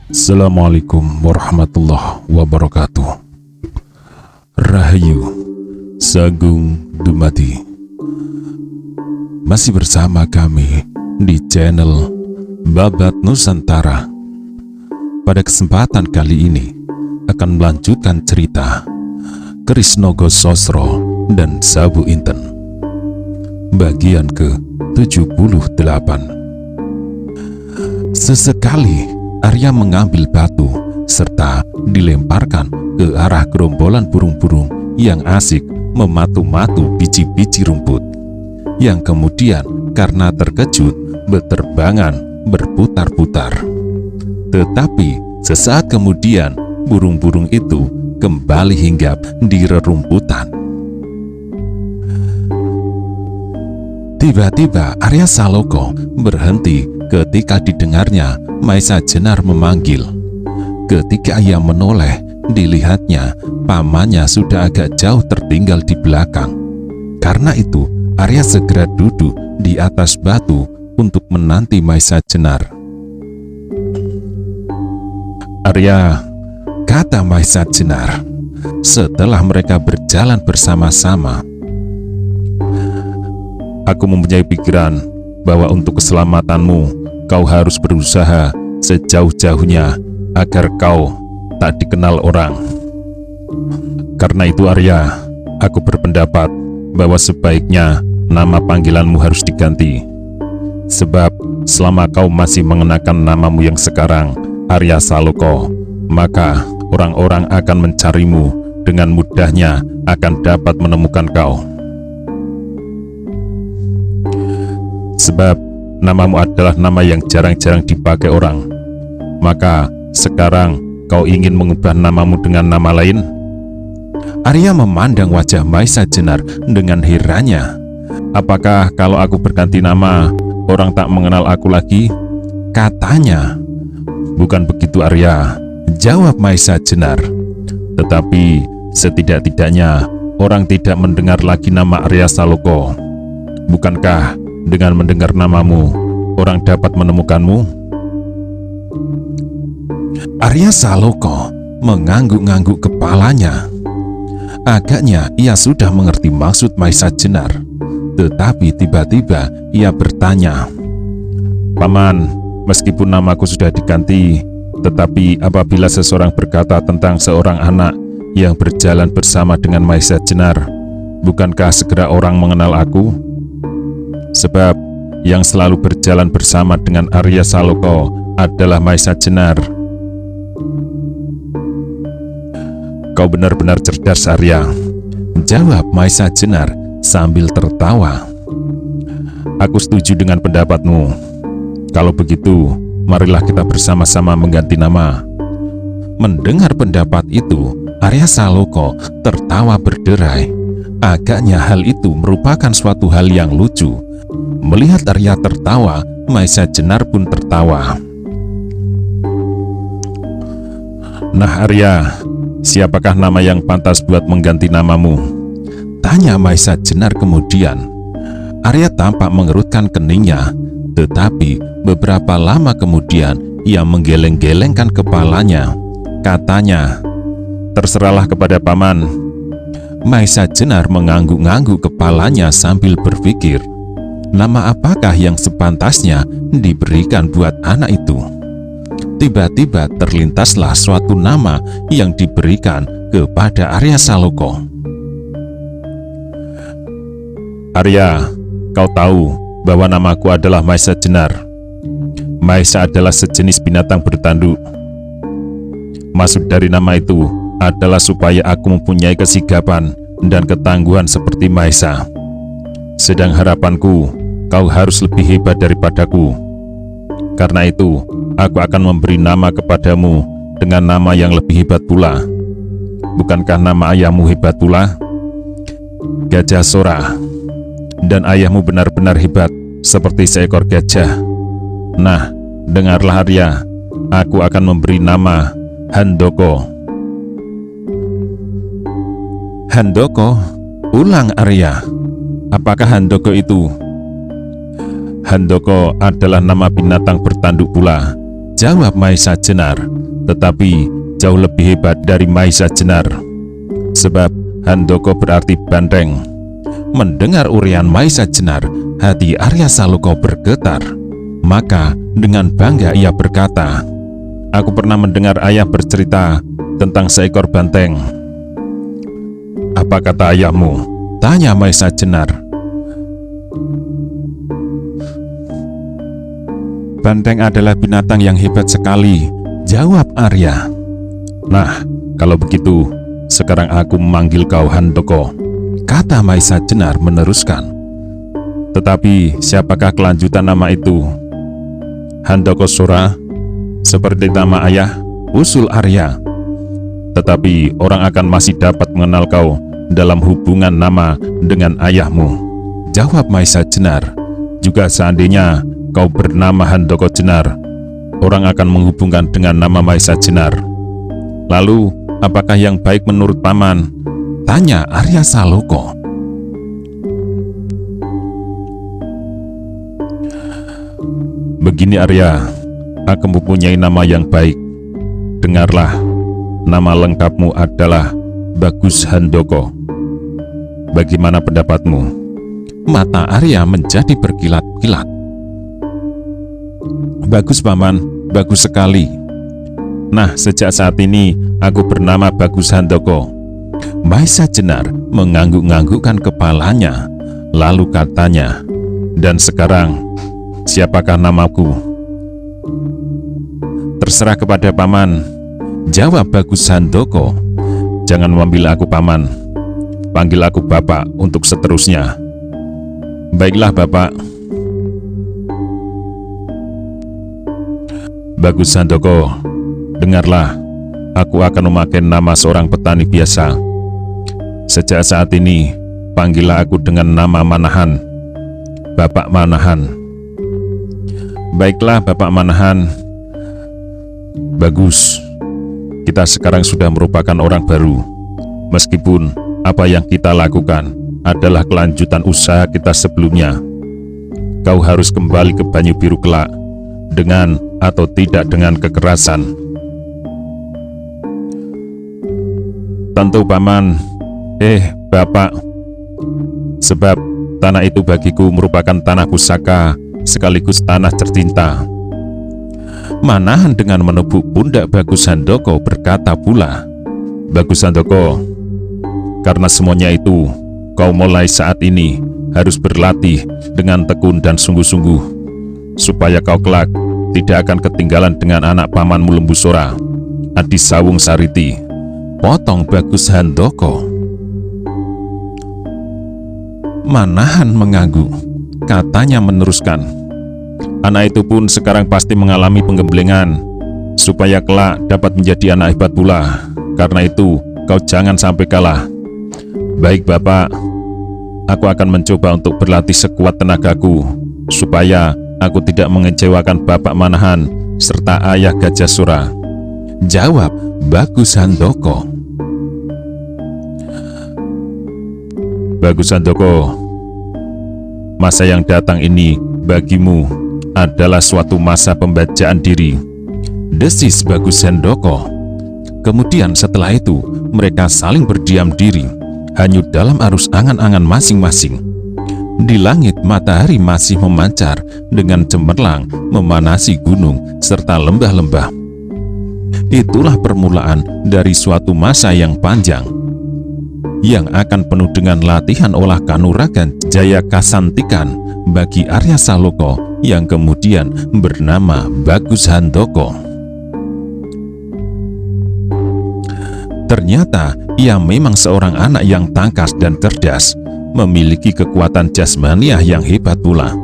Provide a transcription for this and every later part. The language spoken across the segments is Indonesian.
Assalamualaikum warahmatullahi wabarakatuh. Rahayu, Sagung Dumadi. Masih bersama kami di channel Babat Nusantara. Pada kesempatan kali ini akan melanjutkan cerita Krisnogo Sosro dan Sabu Inten bagian ke-78. Sesekali Arya mengambil batu serta dilemparkan ke arah gerombolan burung-burung yang asik mematu-matu biji-biji rumput, yang kemudian karena terkejut berterbangan berputar-putar. Tetapi sesaat kemudian burung-burung itu kembali hinggap di rerumputan. Tiba-tiba Arya Saloka berhenti ketika didengarnya Maisa Jenar memanggil. Ketika ia menoleh, dilihatnya pamannya sudah agak jauh tertinggal di belakang. Karena itu, Arya segera duduk di atas batu untuk menanti Maisa Jenar. "Arya," kata Maisa Jenar setelah mereka berjalan bersama-sama, "aku mempunyai pikiran bahwa untuk keselamatanmu kau harus berusaha sejauh-jauhnya agar kau tak dikenal orang. Karena itu Arya, aku berpendapat bahwa sebaiknya nama panggilanmu harus diganti. Sebab selama kau masih mengenakan namamu yang sekarang, Arya Saloka, maka orang-orang akan mencarimu dengan mudahnya akan dapat menemukan kau. Sebab namamu adalah nama yang jarang-jarang dipakai orang. Maka sekarang kau ingin mengubah namamu dengan nama lain?" Arya memandang wajah Maisa Jenar dengan herannya. "Apakah kalau aku berganti nama, orang tak mengenal aku lagi?" katanya. "Bukan begitu Arya," jawab Maisa Jenar. "Tetapi setidak-tidaknya orang tidak mendengar lagi nama Arya Saloka. Bukankah dengan mendengar namamu, orang dapat menemukanmu?" Arya Saloka mengangguk-angguk kepalanya. Agaknya ia sudah mengerti maksud Maisa Jenar. Tetapi tiba-tiba ia bertanya, "Paman, meskipun namaku sudah diganti, tetapi apabila seseorang berkata tentang seorang anak yang berjalan bersama dengan Maisa Jenar, bukankah segera orang mengenal aku? Sebab yang selalu berjalan bersama dengan Arya Saloka adalah Maisa Jenar." "Kau benar-benar cerdas Arya," jawab Maisa Jenar sambil tertawa. "Aku setuju dengan pendapatmu. Kalau begitu, marilah kita bersama-sama mengganti nama." Mendengar pendapat itu, Arya Saloka tertawa berderai. Agaknya hal itu merupakan suatu hal yang lucu. Melihat Arya tertawa, Maisa Jenar pun tertawa. "Nah Arya, siapakah nama yang pantas buat mengganti namamu?" tanya Maisa Jenar kemudian. Arya tampak mengerutkan keningnya, tetapi beberapa lama kemudian ia menggeleng-gelengkan kepalanya. Katanya, "Terserahlah kepada paman." Maisa Jenar mengangguk-angguk kepalanya sambil berpikir, nama apakah yang sepantasnya diberikan buat anak itu. Tiba-tiba terlintaslah suatu nama yang diberikan kepada Arya Saloka. "Arya, kau tahu bahwa namaku adalah Maisa Jenar. Maisa adalah sejenis binatang bertanduk. Maksud dari nama itu adalah supaya aku mempunyai kesigapan dan ketangguhan seperti Maisa. Sedang harapanku, kau harus lebih hebat daripadaku. Karena itu, aku akan memberi nama kepadamu dengan nama yang lebih hebat pula. Bukankah nama ayahmu hebat pula? Gajah Sora. Dan ayahmu benar-benar hebat, seperti seekor gajah. Nah, dengarlah Arya, aku akan memberi nama Handoko." "Handoko?" ulang Arya. "Apakah Handoko itu?" Handoko adalah nama binatang bertanduk pula, jawab Maisa Jenar. Tetapi jauh lebih hebat dari Maisa Jenar, sebab Handoko berarti banteng. Mendengar urian Maisa Jenar, hati Arya Saloka bergetar. Maka dengan bangga ia berkata, "Aku pernah mendengar ayah bercerita tentang seekor banteng." "Apa kata ayahmu?" tanya Maisa Jenar. "Banteng adalah binatang yang hebat sekali," jawab Arya. "Nah, kalau begitu, sekarang aku memanggil kau Handoko," kata Maisa Jenar meneruskan. "Tetapi siapakah kelanjutan nama itu?" "Handoko Sora, seperti nama ayah," usul Arya. "Tetapi orang akan masih dapat mengenal kau dalam hubungan nama dengan ayahmu," jawab Maisa Jenar. "Juga seandainya kau bernama Handoko Jenar, orang akan menghubungkan dengan nama Maisa Jenar. Lalu, apakah yang baik menurut paman?" tanya Arya Saloka. "Begini Arya, aku mempunyai nama yang baik. Dengarlah, nama lengkapmu adalah Bagus Handoko. Bagaimana pendapatmu?" Mata Arya menjadi berkilat-kilat. "Bagus paman, bagus sekali. Nah, sejak saat ini aku bernama Bagus Handoko." Maisa Jenar mengangguk-anggukkan kepalanya, lalu katanya, "Dan sekarang, siapakah namaku?" "Terserah kepada paman," jawab Bagus Handoko. "Jangan memanggil aku paman, panggil aku bapak untuk seterusnya." "Baiklah bapak." "Bagus Handoko, dengarlah, aku akan memakai nama seorang petani biasa. Sejak saat ini, panggillah aku dengan nama Manahan, Bapak Manahan." "Baiklah Bapak Manahan." "Bagus, kita sekarang sudah merupakan orang baru. Meskipun apa yang kita lakukan adalah kelanjutan usaha kita sebelumnya. Kau harus kembali ke Banyu Biru kelak, dengan atau tidak dengan kekerasan." "Tentu paman." Bapak, sebab tanah itu bagiku merupakan tanah pusaka sekaligus tanah tercinta." Manahan dengan menepuk pundak Bagus Handoko berkata pula, "Bagus Handoko, karena semuanya itu, kau mulai saat ini harus berlatih dengan tekun dan sungguh-sungguh, supaya kau kelak tidak akan ketinggalan dengan anak pamanmu Lembu Sora, Adi Sawung Sariti," potong Bagus Handoko. Manahan mengangguk. Katanya meneruskan, "Anak itu pun sekarang pasti mengalami penggemblengan, supaya kelak dapat menjadi anak hebat pula. Karena itu, kau jangan sampai kalah." "Baik bapak, aku akan mencoba untuk berlatih sekuat tenagaku, supaya aku tidak mengecewakan Bapak Manahan serta ayah Gajah Sora," jawab Bagus Handoko. "Bagus Handoko, masa yang datang ini bagimu adalah suatu masa pembajaan diri," desis Bagus Handoko. Kemudian setelah itu, mereka saling berdiam diri, hanyut dalam arus angan-angan masing-masing. Di langit, matahari masih memancar dengan cemerlang memanasi gunung serta lembah-lembah. Itulah permulaan dari suatu masa yang panjang, yang akan penuh dengan latihan olah kanuragan jaya kasantikan bagi Arya Saloka yang kemudian bernama Bagus Handoko. Ternyata ia memang seorang anak yang tangkas dan cerdas, memiliki kekuatan jasmaniah yang hebat pula.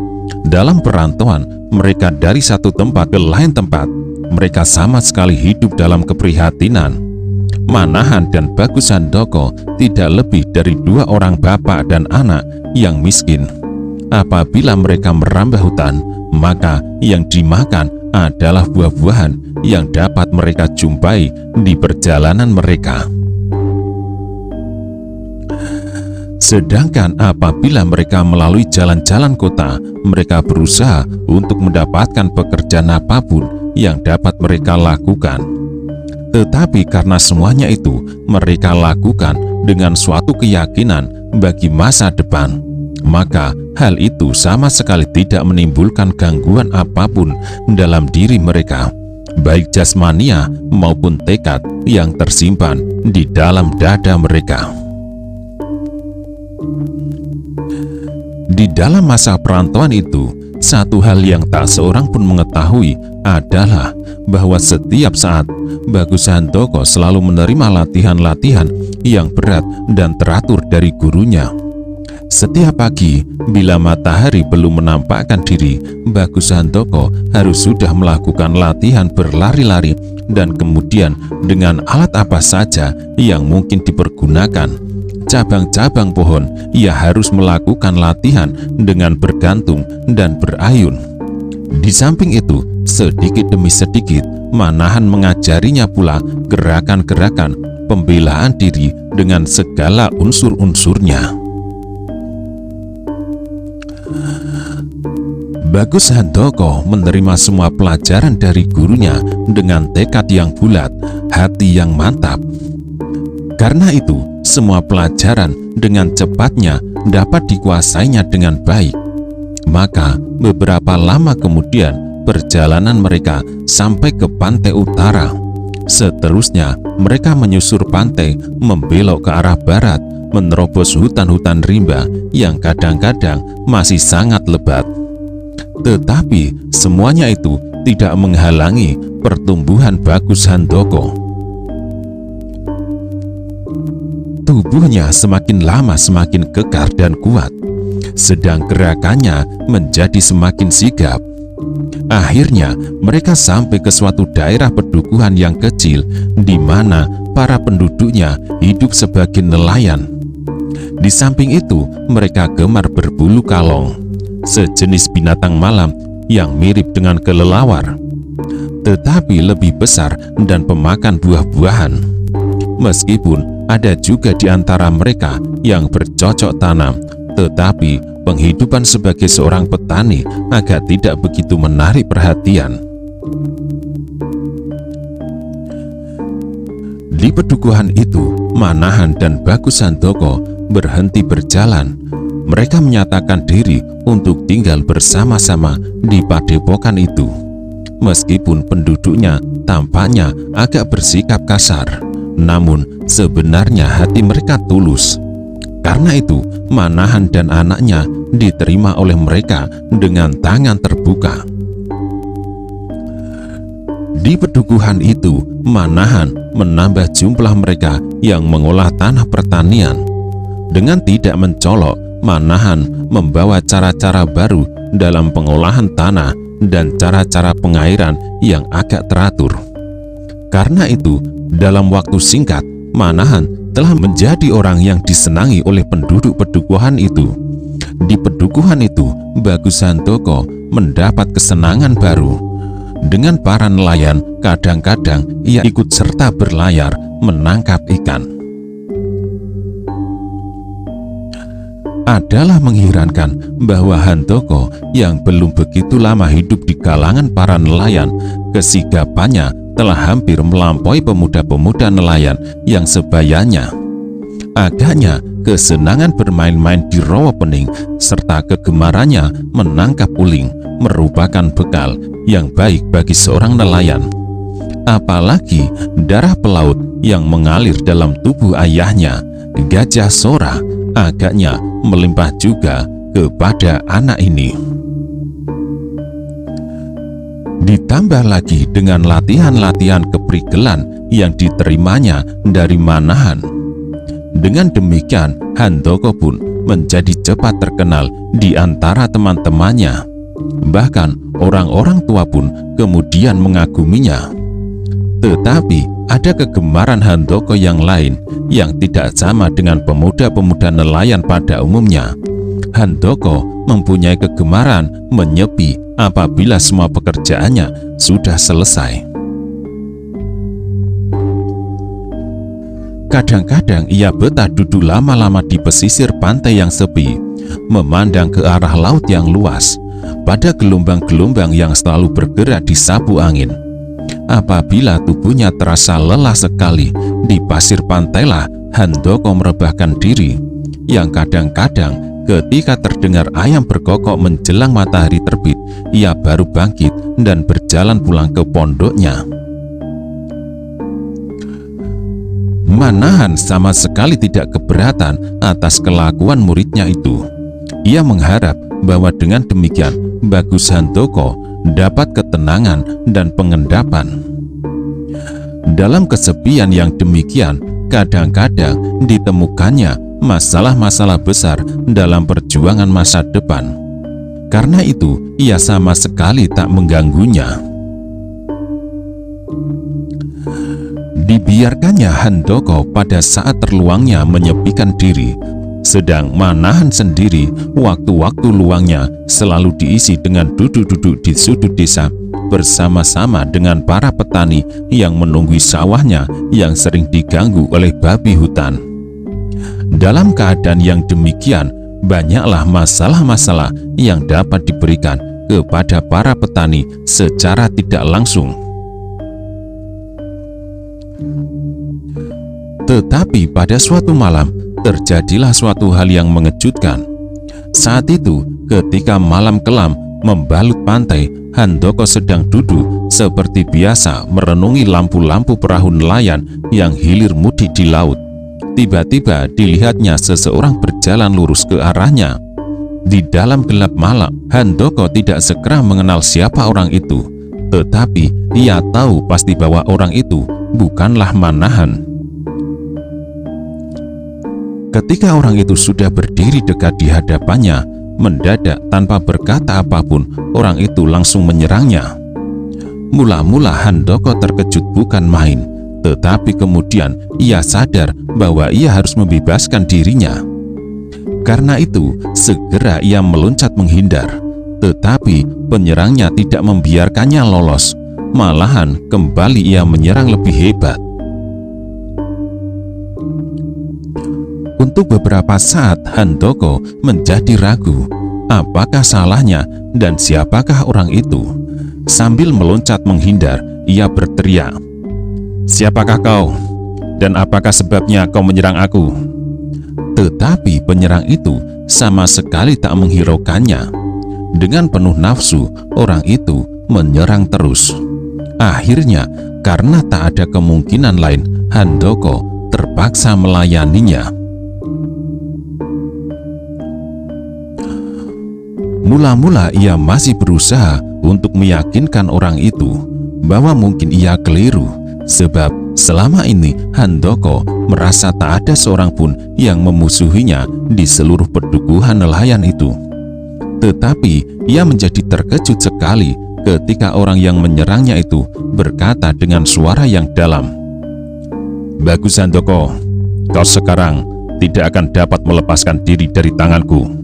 Dalam perantauan mereka dari satu tempat ke lain tempat, mereka sama sekali hidup dalam keprihatinan. Manahan dan Bagus Handoko tidak lebih dari dua orang bapak dan anak yang miskin. Apabila mereka merambah hutan, maka yang dimakan adalah buah-buahan yang dapat mereka jumpai di perjalanan mereka. Sedangkan apabila mereka melalui jalan-jalan kota, mereka berusaha untuk mendapatkan pekerjaan apapun yang dapat mereka lakukan. Tetapi karena semuanya itu mereka lakukan dengan suatu keyakinan bagi masa depan, maka hal itu sama sekali tidak menimbulkan gangguan apapun dalam diri mereka, baik jasmania maupun tekad yang tersimpan di dalam dada mereka. Di dalam masa perantauan itu, satu hal yang tak seorang pun mengetahui adalah bahwa setiap saat Bagus Handoko selalu menerima latihan-latihan yang berat dan teratur dari gurunya. Setiap pagi, bila matahari belum menampakkan diri, Bagus Handoko harus sudah melakukan latihan berlari-lari dan kemudian dengan alat apa saja yang mungkin dipergunakan. Cabang-cabang pohon, ia harus melakukan latihan dengan bergantung dan berayun. Di samping itu, sedikit demi sedikit, Manahan mengajarinya pula gerakan-gerakan pembelaan diri dengan segala unsur-unsurnya. Bagus Handoko menerima semua pelajaran dari gurunya dengan tekad yang bulat, hati yang mantap. Karena itu, semua pelajaran dengan cepatnya dapat dikuasainya dengan baik. Maka, beberapa lama kemudian, perjalanan mereka sampai ke pantai utara. Seterusnya, mereka menyusur pantai, membelok ke arah barat, menerobos hutan-hutan rimba yang kadang-kadang masih sangat lebat. Tetapi, semuanya itu tidak menghalangi pertumbuhan Bagus Handoko. Tubuhnya semakin lama semakin kekar dan kuat, sedang gerakannya menjadi semakin sigap. Akhirnya mereka sampai ke suatu daerah pedukuhan yang kecil di mana para penduduknya hidup sebagai nelayan. Di samping itu mereka gemar berbulu kalong, sejenis binatang malam yang mirip dengan kelelawar, tetapi lebih besar dan pemakan buah-buahan. Meskipun ada juga di antara mereka yang bercocok tanam, tetapi penghidupan sebagai seorang petani agak tidak begitu menarik perhatian. Di pedukuhan itu, Manahan dan Bagus Handoko berhenti berjalan. Mereka menyatakan diri untuk tinggal bersama-sama di padepokan itu. Meskipun penduduknya tampaknya agak bersikap kasar, namun sebenarnya hati mereka tulus. Karena itu, Manahan dan anaknya diterima oleh mereka dengan tangan terbuka. Di pedukuhan itu, Manahan menambah jumlah mereka yang mengolah tanah pertanian. Dengan tidak mencolok, Manahan membawa cara-cara baru dalam pengolahan tanah dan cara-cara pengairan yang agak teratur. Karena itu, dalam waktu singkat, Manahan telah menjadi orang yang disenangi oleh penduduk pedukuhan itu. Di pedukuhan itu, Bagus Handoko mendapat kesenangan baru. Dengan para nelayan, kadang-kadang ia ikut serta berlayar menangkap ikan. Adalah mengherankan bahwa Handoko yang belum begitu lama hidup di kalangan para nelayan, kesigapannya telah hampir melampaui pemuda-pemuda nelayan yang sebayanya. Agaknya kesenangan bermain-main di rawa pening serta kegemarannya menangkap uling merupakan bekal yang baik bagi seorang nelayan. Apalagi darah pelaut yang mengalir dalam tubuh ayahnya, Gajah Sora, agaknya melimpah juga kepada anak ini. Ditambah lagi dengan latihan-latihan keprigelan yang diterimanya dari Manahan. Dengan demikian, Handoko pun menjadi cepat terkenal di antara teman-temannya. Bahkan orang-orang tua pun kemudian mengaguminya. Tetapi ada kegemaran Handoko yang lain yang tidak sama dengan pemuda-pemuda nelayan pada umumnya. Handoko mempunyai kegemaran menyepi apabila semua pekerjaannya sudah selesai. Kadang-kadang ia betah duduk lama-lama di pesisir pantai yang sepi, memandang ke arah laut yang luas, pada gelombang-gelombang yang selalu bergerak di sapu angin. Apabila tubuhnya terasa lelah sekali, di pasir pantailah Handoko merebahkan diri, yang kadang-kadang ketika terdengar ayam berkokok menjelang matahari terbit, ia baru bangkit dan berjalan pulang ke pondoknya. Manahan sama sekali tidak keberatan atas kelakuan muridnya itu. Ia mengharap bahwa dengan demikian Bagus Handoko dapat ketenangan dan pengendapan. Dalam kesepian yang demikian, kadang-kadang ditemukannya masalah-masalah besar dalam perjuangan masa depan. Karena itu, ia sama sekali tak mengganggunya. Dibiarkannya Handoko pada saat terluangnya menyepikan diri, sedang Manahan sendiri waktu-waktu luangnya selalu diisi dengan duduk-duduk di sudut desa bersama-sama dengan para petani yang menunggui sawahnya yang sering diganggu oleh babi hutan. Dalam keadaan yang demikian, banyaklah masalah-masalah yang dapat diberikan kepada para petani secara tidak langsung. Tetapi pada suatu malam, terjadilah suatu hal yang mengejutkan. Saat itu, ketika malam kelam membalut pantai, Handoko sedang duduk seperti biasa merenungi lampu-lampu perahu nelayan yang hilir mudik di laut. Tiba-tiba dilihatnya seseorang berjalan lurus ke arahnya. Di dalam gelap malam, Handoko tidak segera mengenal siapa orang itu, tetapi ia tahu pasti bahwa orang itu bukanlah Manahan. Ketika orang itu sudah berdiri dekat di hadapannya, mendadak tanpa berkata apapun, orang itu langsung menyerangnya. Mula-mula Handoko terkejut bukan main, tetapi kemudian ia sadar bahwa ia harus membebaskan dirinya. Karena itu, segera ia meloncat menghindar, tetapi penyerangnya tidak membiarkannya lolos. Malahan kembali ia menyerang lebih hebat. Untuk beberapa saat Handoko menjadi ragu, apakah salahnya dan siapakah orang itu. Sambil meloncat menghindar, ia berteriak, "Siapakah kau? Dan apakah sebabnya kau menyerang aku?" Tetapi penyerang itu sama sekali tak menghiraukannya. Dengan penuh nafsu, orang itu menyerang terus. Akhirnya, karena tak ada kemungkinan lain, Handoko terpaksa melayaninya. Mula-mula ia masih berusaha untuk meyakinkan orang itu bahwa mungkin ia keliru, sebab selama ini Handoko merasa tak ada seorang pun yang memusuhinya di seluruh pedukuhan nelayan itu. Tetapi ia menjadi terkejut sekali ketika orang yang menyerangnya itu berkata dengan suara yang dalam, "Bagus Handoko, kau sekarang tidak akan dapat melepaskan diri dari tanganku."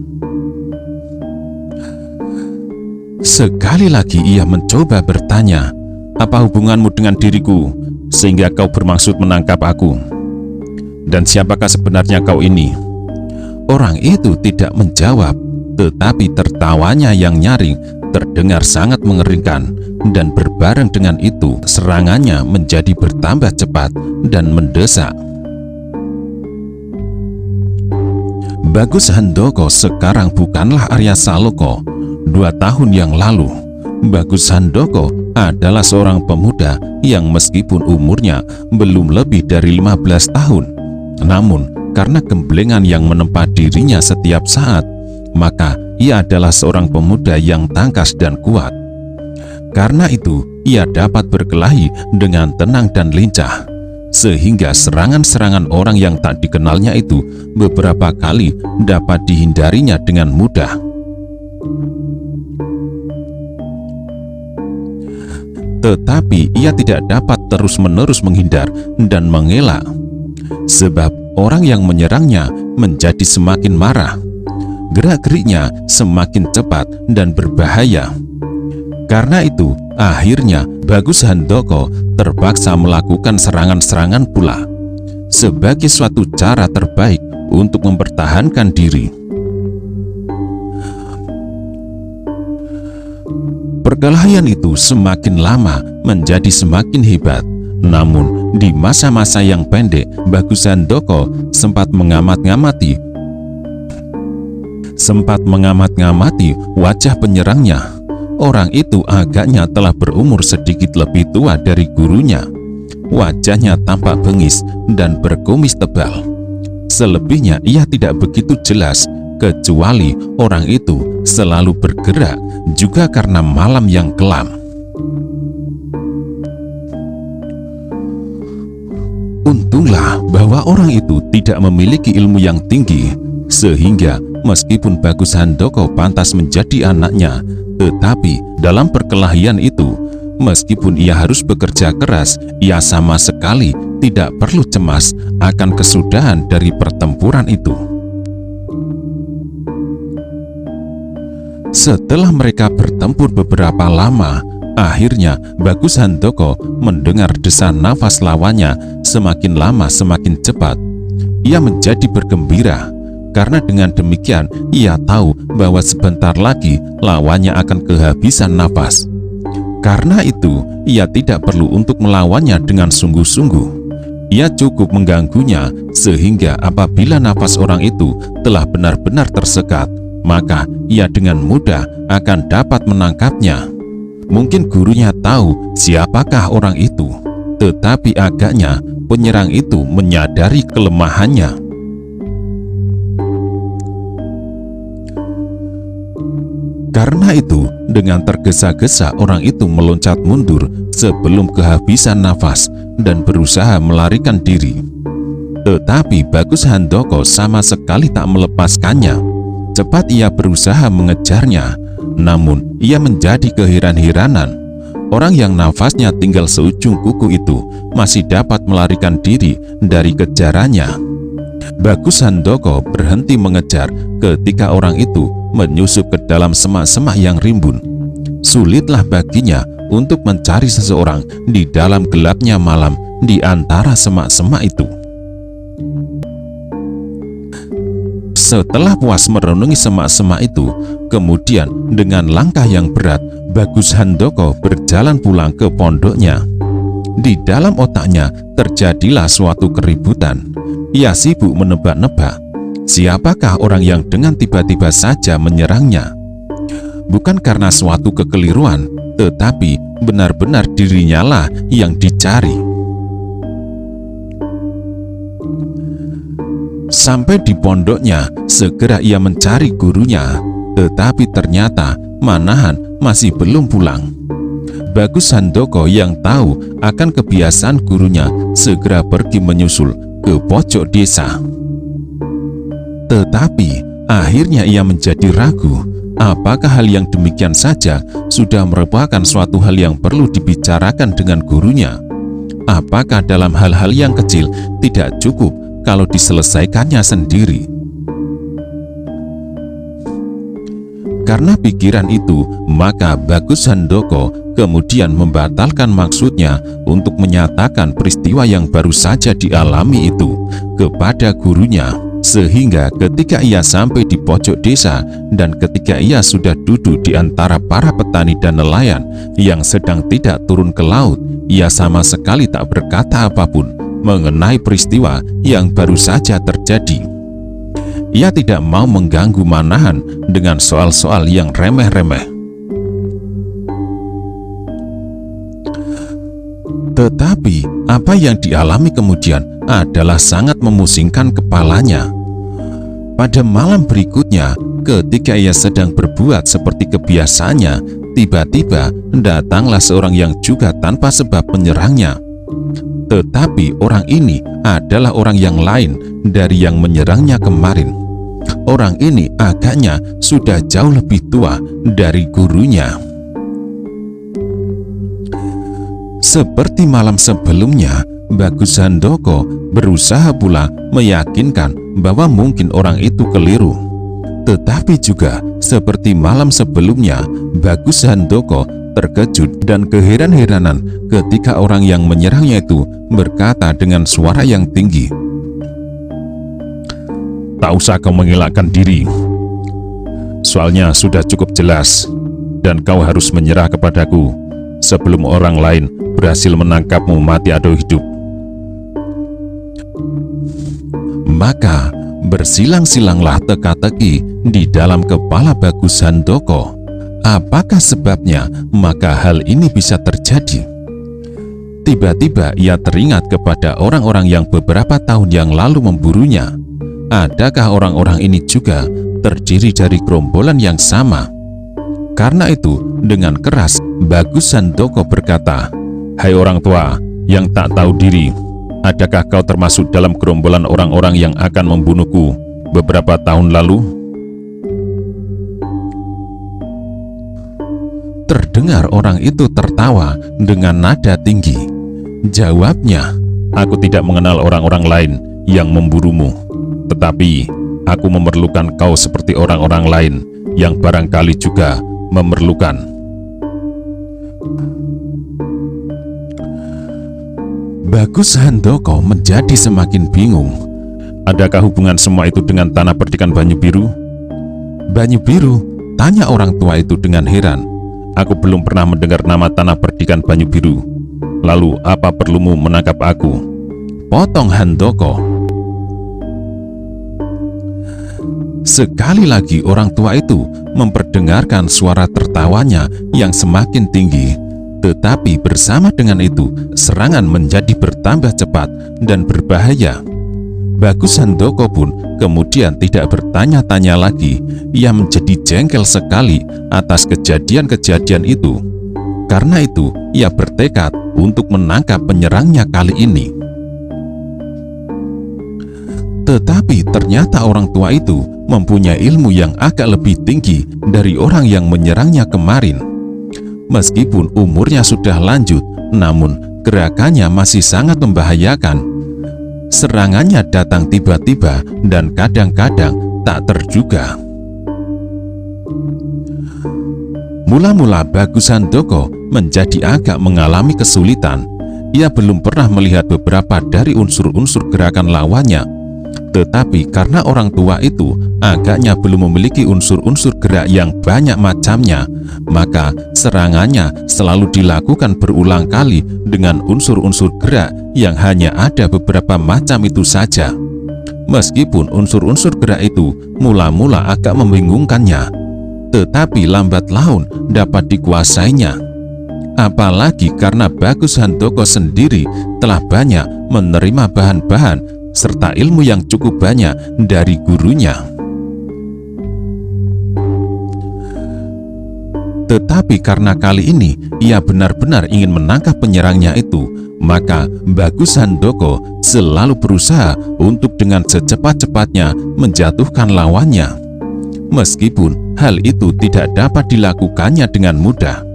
Sekali lagi ia mencoba bertanya, "Apa hubunganmu dengan diriku sehingga kau bermaksud menangkap aku? Dan siapakah sebenarnya kau ini?" Orang itu tidak menjawab, tetapi tertawanya yang nyaring terdengar sangat mengerikan, dan berbareng dengan itu serangannya menjadi bertambah cepat dan mendesak. Bagus Handoko sekarang bukanlah Arya Saloko. 2 tahun yang lalu, Bagus Handoko adalah seorang pemuda yang meskipun umurnya belum lebih dari 15 tahun, namun karena gemblengan yang menempa dirinya setiap saat, maka ia adalah seorang pemuda yang tangkas dan kuat. Karena itu, ia dapat berkelahi dengan tenang dan lincah, sehingga serangan-serangan orang yang tak dikenalnya itu beberapa kali dapat dihindarinya dengan mudah. Tetapi ia tidak dapat terus-menerus menghindar dan mengelak, sebab orang yang menyerangnya menjadi semakin marah. Gerak-geriknya semakin cepat dan berbahaya. Karena itu, akhirnya Bagus Handoko terpaksa melakukan serangan-serangan pula. sebagai suatu cara terbaik untuk mempertahankan diri. Perkelahian itu semakin lama menjadi semakin hebat. Namun di masa-masa yang pendek, Bagus Handoko sempat mengamati wajah penyerangnya. Orang itu agaknya telah berumur sedikit lebih tua dari gurunya. Wajahnya tampak bengis dan berkumis tebal. Selebihnya ia tidak begitu jelas, kecuali orang itu selalu bergerak, juga karena malam yang kelam. Untunglah bahwa orang itu tidak memiliki ilmu yang tinggi, sehingga meskipun Bagus Handoko pantas menjadi anaknya, tetapi dalam perkelahian itu, meskipun ia harus bekerja keras, ia sama sekali tidak perlu cemas akan kesudahan dari pertempuran itu. Setelah mereka bertempur beberapa lama, akhirnya Bagus Handoko mendengar desahan nafas lawannya semakin lama semakin cepat. Ia menjadi bergembira, karena dengan demikian ia tahu bahwa sebentar lagi lawannya akan kehabisan nafas. Karena itu, ia tidak perlu untuk melawannya dengan sungguh-sungguh. Ia cukup mengganggunya sehingga apabila nafas orang itu telah benar-benar tersekat, maka ia dengan mudah akan dapat menangkapnya. Mungkin gurunya tahu siapakah orang itu, tetapi agaknya penyerang itu menyadari kelemahannya. Karena itu, dengan tergesa-gesa orang itu meloncat mundur sebelum kehabisan nafas dan berusaha melarikan diri. Tetapi Bagus Handoko sama sekali tak melepaskannya. Cepat ia berusaha mengejarnya, namun ia menjadi keheran-heranan. Orang yang nafasnya tinggal seujung kuku itu masih dapat melarikan diri dari kejarannya. Bagus Handoko berhenti mengejar ketika orang itu menyusup ke dalam semak-semak yang rimbun. Sulitlah baginya untuk mencari seseorang di dalam gelapnya malam di antara semak-semak itu. Setelah puas merenungi semak-semak itu, kemudian dengan langkah yang berat, Bagus Handoko berjalan pulang ke pondoknya. Di dalam otaknya terjadilah suatu keributan. Ia sibuk menebak-nebak, siapakah orang yang dengan tiba-tiba saja menyerangnya. Bukan karena suatu kekeliruan, tetapi benar-benar dirinya lah yang dicari. Sampai di pondoknya, segera ia mencari gurunya, tetapi ternyata Manahan masih belum pulang. Bagus Handoko yang tahu akan kebiasaan gurunya segera pergi menyusul ke pojok desa. Tetapi akhirnya ia menjadi ragu, apakah hal yang demikian saja sudah merupakan suatu hal yang perlu dibicarakan dengan gurunya? Apakah dalam hal-hal yang kecil tidak cukup kalau diselesaikannya sendiri? Karena pikiran itu, maka Bagus Handoko kemudian membatalkan maksudnya untuk menyatakan peristiwa yang baru saja dialami itu kepada gurunya. Sehingga ketika ia sampai di pojok desa dan ketika ia sudah duduk di antara para petani dan nelayan yang sedang tidak turun ke laut, ia sama sekali tak berkata apapun mengenai peristiwa yang baru saja terjadi. Ia tidak mau mengganggu Manahan dengan soal-soal yang remeh-remeh. Tetapi apa yang dialami kemudian adalah sangat memusingkan kepalanya. Pada malam berikutnya, ketika ia sedang berbuat seperti kebiasaannya, tiba-tiba datanglah seorang yang juga tanpa sebab menyerangnya. Tetapi orang ini adalah orang yang lain dari yang menyerangnya kemarin. Orang ini agaknya sudah jauh lebih tua dari gurunya. Seperti malam sebelumnya, Bagus Handoko berusaha pula meyakinkan bahwa mungkin orang itu keliru. Tetapi juga seperti malam sebelumnya, Bagus Handoko terkejut dan keheran-heranan ketika orang yang menyerangnya itu berkata dengan suara yang tinggi, "Tak usah kau mengelakkan diri. Soalnya sudah cukup jelas, dan kau harus menyerah kepadaku sebelum orang lain berhasil menangkapmu mati atau hidup." Maka bersilang-silanglah teka-teki di dalam kepala Bagus Handoko. Apakah sebabnya maka hal ini bisa terjadi? Tiba-tiba ia teringat kepada orang-orang yang beberapa tahun yang lalu memburunya. Adakah orang-orang ini juga terdiri dari gerombolan yang sama? Karena itu, dengan keras Bagus Handoko berkata, "Hai orang tua yang tak tahu diri, adakah kau termasuk dalam gerombolan orang-orang yang akan membunuhku beberapa tahun lalu?" Terdengar orang itu tertawa dengan nada tinggi. Jawabnya, "Aku tidak mengenal orang-orang lain yang memburumu, tetapi aku memerlukan kau seperti orang-orang lain yang barangkali juga memerlukan." Bagus Handoko menjadi semakin bingung. Adakah hubungan semua itu dengan tanah perdikan Banyu Biru? Banyu Biru? Tanya orang tua itu dengan heran. "Aku belum pernah mendengar nama tanah perdikan Banyu Biru. Lalu apa perlumu menangkap aku?" potong Handoko. Sekali lagi orang tua itu memperdengarkan suara tertawanya yang semakin tinggi. Tetapi bersama dengan itu, serangan menjadi bertambah cepat dan berbahaya. Bagus Handoko pun kemudian tidak bertanya-tanya lagi. Ia menjadi jengkel sekali atas kejadian-kejadian itu. Karena itu, ia bertekad untuk menangkap penyerangnya kali ini. Tetapi ternyata orang tua itu mempunyai ilmu yang agak lebih tinggi dari orang yang menyerangnya kemarin. Meskipun umurnya sudah lanjut, namun gerakannya masih sangat membahayakan. Serangannya datang tiba-tiba dan kadang-kadang tak terduga. Mula-mula Bagus Handoko menjadi agak mengalami kesulitan. Ia belum pernah melihat beberapa dari unsur-unsur gerakan lawannya. Tetapi karena orang tua itu agaknya belum memiliki unsur-unsur gerak yang banyak macamnya, maka serangannya selalu dilakukan berulang kali dengan unsur-unsur gerak yang hanya ada beberapa macam itu saja. Meskipun unsur-unsur gerak itu mula-mula agak membingungkannya, tetapi lambat laun dapat dikuasainya. Apalagi karena Bagus Handoko sendiri telah banyak menerima bahan-bahan serta ilmu yang cukup banyak dari gurunya. Tetapi karena kali ini ia benar-benar ingin menangkap penyerangnya itu, maka Bagus Handoko selalu berusaha untuk dengan secepat-cepatnya menjatuhkan lawannya. Meskipun hal itu tidak dapat dilakukannya dengan mudah.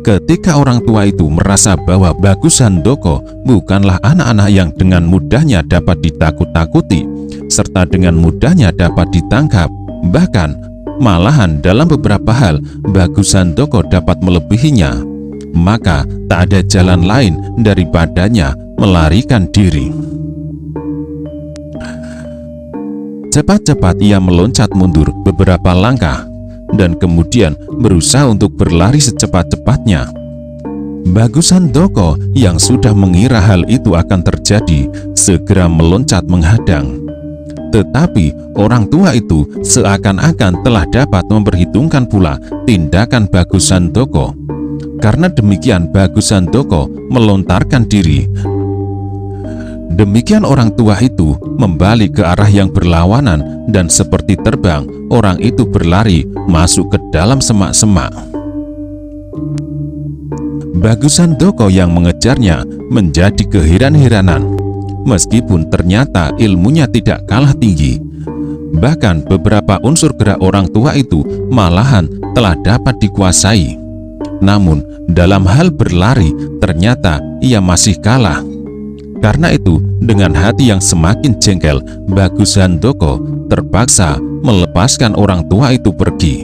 Ketika orang tua itu merasa bahwa Bagus Handoko bukanlah anak-anak yang dengan mudahnya dapat ditakut-takuti, serta dengan mudahnya dapat ditangkap, bahkan malahan dalam beberapa hal Bagus Handoko dapat melebihinya, maka tak ada jalan lain daripadanya melarikan diri. Cepat-cepat ia meloncat mundur beberapa langkah dan kemudian berusaha untuk berlari secepat-cepatnya. Bagus Handoko yang sudah mengira hal itu akan terjadi segera meloncat menghadang. Tetapi orang tua itu seakan-akan telah dapat memperhitungkan pula tindakan Bagus Handoko. Karena demikian Bagus Handoko melontarkan diri. Demikian orang tua itu membalik ke arah yang berlawanan dan seperti terbang, orang itu berlari masuk ke dalam semak-semak. Bagus Handoko yang mengejarnya menjadi keheran-heranan. Meskipun ternyata ilmunya tidak kalah tinggi, bahkan beberapa unsur gerak orang tua itu malahan telah dapat dikuasai. Namun dalam hal berlari ternyata ia masih kalah. Karena itu, dengan hati yang semakin jengkel, Bagus Handoko terpaksa melepaskan orang tua itu pergi.